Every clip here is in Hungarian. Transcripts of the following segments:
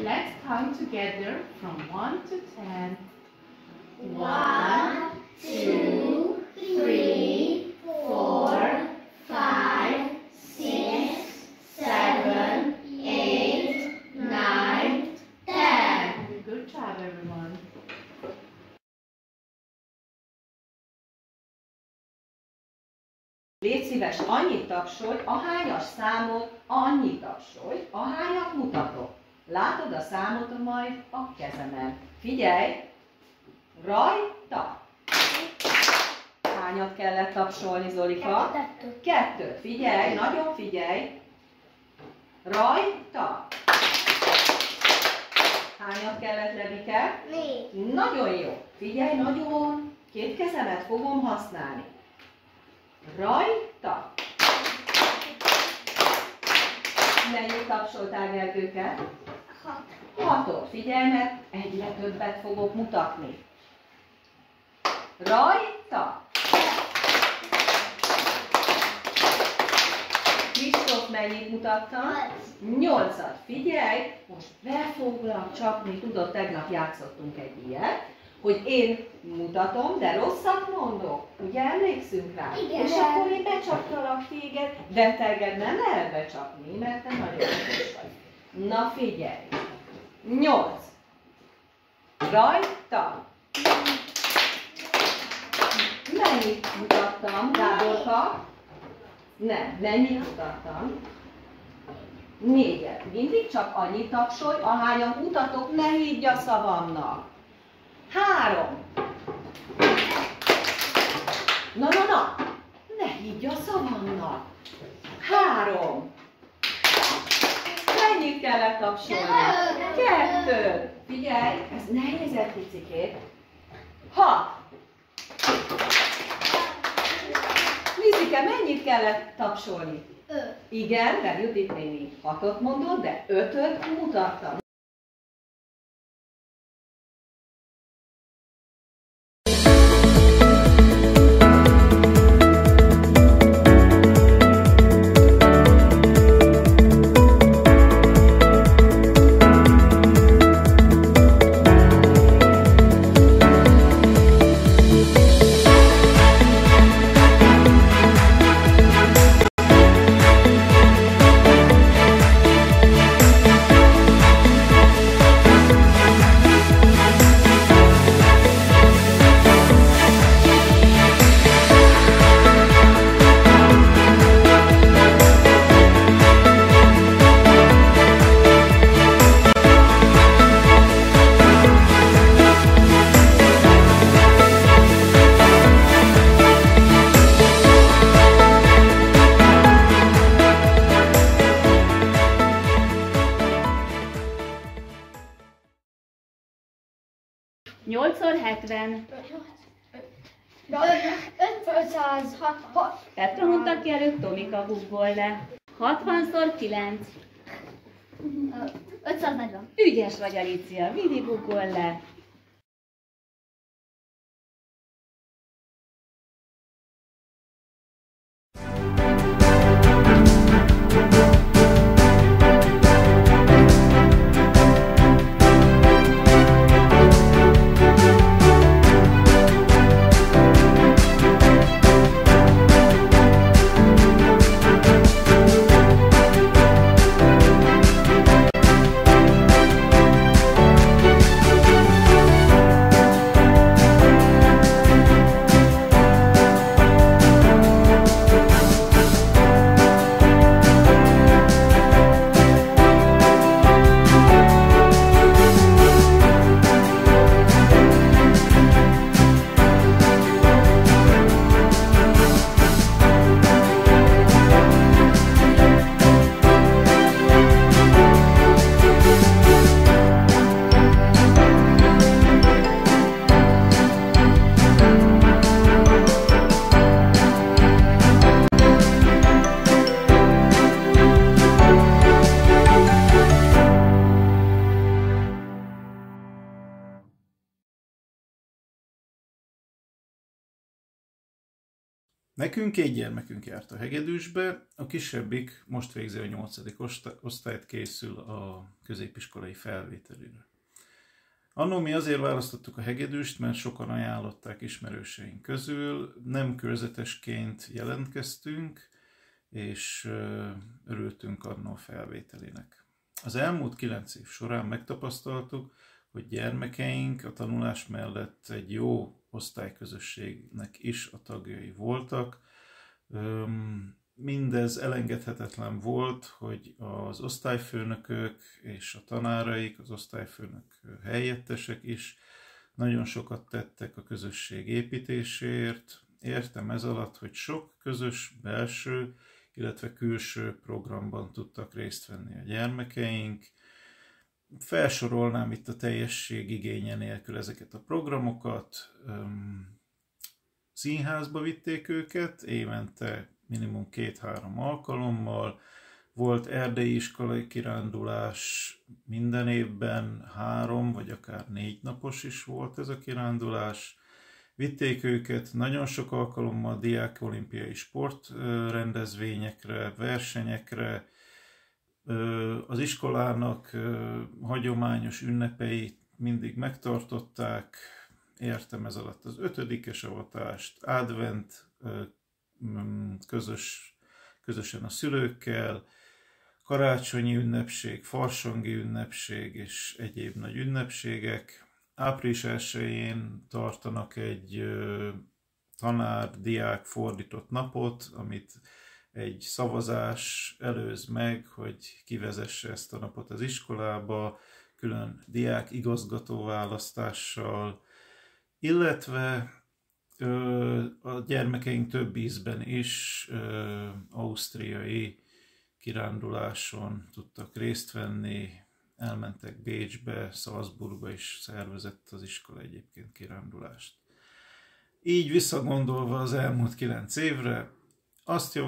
let's count together from 1 to 10. 1, 2, 3, 4, 5, 6, 7, 8, 9, 10. Good job, everyone. Légy szíves, annyit tapsolj, ahányas számot, annyit tapsolj, ahányat mutatok. Látod a számot majd a kezemen. Figyelj! Rajta! Hányat kellett tapsolni, Zolika? 2. Figyelj, nagyon figyelj! Rajta! Hányat kellett, Lebike? 4. Nagyon jó! Figyelj, nagyon! 2 kezemet fogom használni. Rajta! Mennyit tapsoltál, Gergőke? 6. 6-ot. Figyelj, mert egyre többet fogok mutatni. Rajta! Kristóf, mennyit mutattam? 8-at. Figyelj, most be foglak csapni. Tudod, tegnap játszottunk egy ilyet, hogy én mutatom, de rosszat mondok. Ugye emlékszünk rá? Igen. És akkor én becsaptalak téged, de téged nem lehet becsapni, mert te nagyon okos vagy. Na figyelj! 8. Rajta! Mennyit mutattam, Gáborka? Nem, mennyit mutattam? 4-et. Mindig csak annyit tapsolj, ahányan mutatok, ne higgy a szavamnak. 3. Na, ne higgy a szavamnak. 3. Mennyit kellett tapsolni? 2. Figyelj, ez nehéz egy picikét. 6. Lizike, mennyit kellett tapsolni? 5. Igen, mert Judit néni 6-ot mondott, de 5-öt mutattam. Nyolcszor 70. 506. Petra mondta ki előtt, Tomika guggol le. 60-szor 9. 540. Ügyes vagy, Alicia, Vidi guggol le. Nekünk 2 gyermekünk járt a hegedűsbe, a kisebbik most végzi a 8. osztályt, készül a középiskolai felvételire. Annó mi azért választottuk a hegedűst, mert sokan ajánlották ismerőseink közül, nem körzetesként jelentkeztünk, és örültünk annó a felvételének. Az elmúlt 9 év során megtapasztaltuk, hogy gyermekeink a tanulás mellett egy jó osztályközösségnek is a tagjai voltak. Mindez elengedhetetlen volt, hogy az osztályfőnökök és a tanáraik, az osztályfőnök helyettesek is nagyon sokat tettek a közösség építéséért. Értem ez alatt, hogy sok közös belső, illetve külső programban tudtak részt venni a gyermekeink. Felsorolnám itt a teljesség igénye nélkül ezeket a programokat. Színházba vitték őket, évente minimum 2-3 alkalommal. Volt erdei iskolai kirándulás, minden évben 3 vagy akár 4 napos is volt ez a kirándulás. Vitték őket nagyon sok alkalommal diák olimpiai sportrendezvényekre, versenyekre. Az iskolának hagyományos ünnepeit mindig megtartották. Értem ez alatt az 5-es avatást, advent, közösen a szülőkkel, karácsonyi ünnepség, farsangi ünnepség és egyéb nagy ünnepségek. Április 1-én tartanak egy tanár-diák fordított napot, amit egy szavazás előz meg, hogy kivezesse ezt a napot az iskolába, külön diák igazgató választással, illetve a gyermekeink több ízben is ausztriai kiránduláson tudtak részt venni, elmentek Bécsbe, Salzburgba is szervezett az iskola egyébként kirándulást. Így visszagondolva az elmúlt 9 évre, azt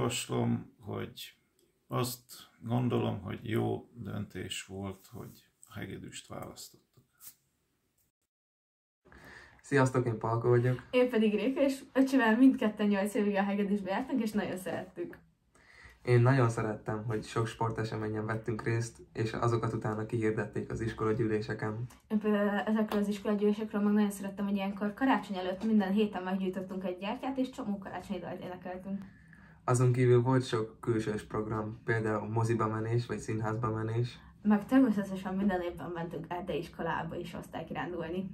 gondolom, hogy jó döntés volt, hogy a hegedűst választottuk. Sziasztok, én Palko vagyok. Én pedig Réka, és öcsivel mindketten 8 évig a hegedűsbe jártunk, és nagyon szerettük. Én nagyon szerettem, hogy sok sporteseményen vettünk részt, és azokat utána kihirdették az iskolagyűléseken. Én például ezekről az iskolagyűlésekről meg nagyon szerettem, hogy ilyenkor karácsony előtt minden héten meggyújtottunk egy gyertyát, és csomó karácsonyi dalt énekeltünk. Azon kívül volt sok külsős program, például moziba menés vagy színházba menés. Meg természetesen minden évben mentünk erdei iskolába is osztálykirándulni.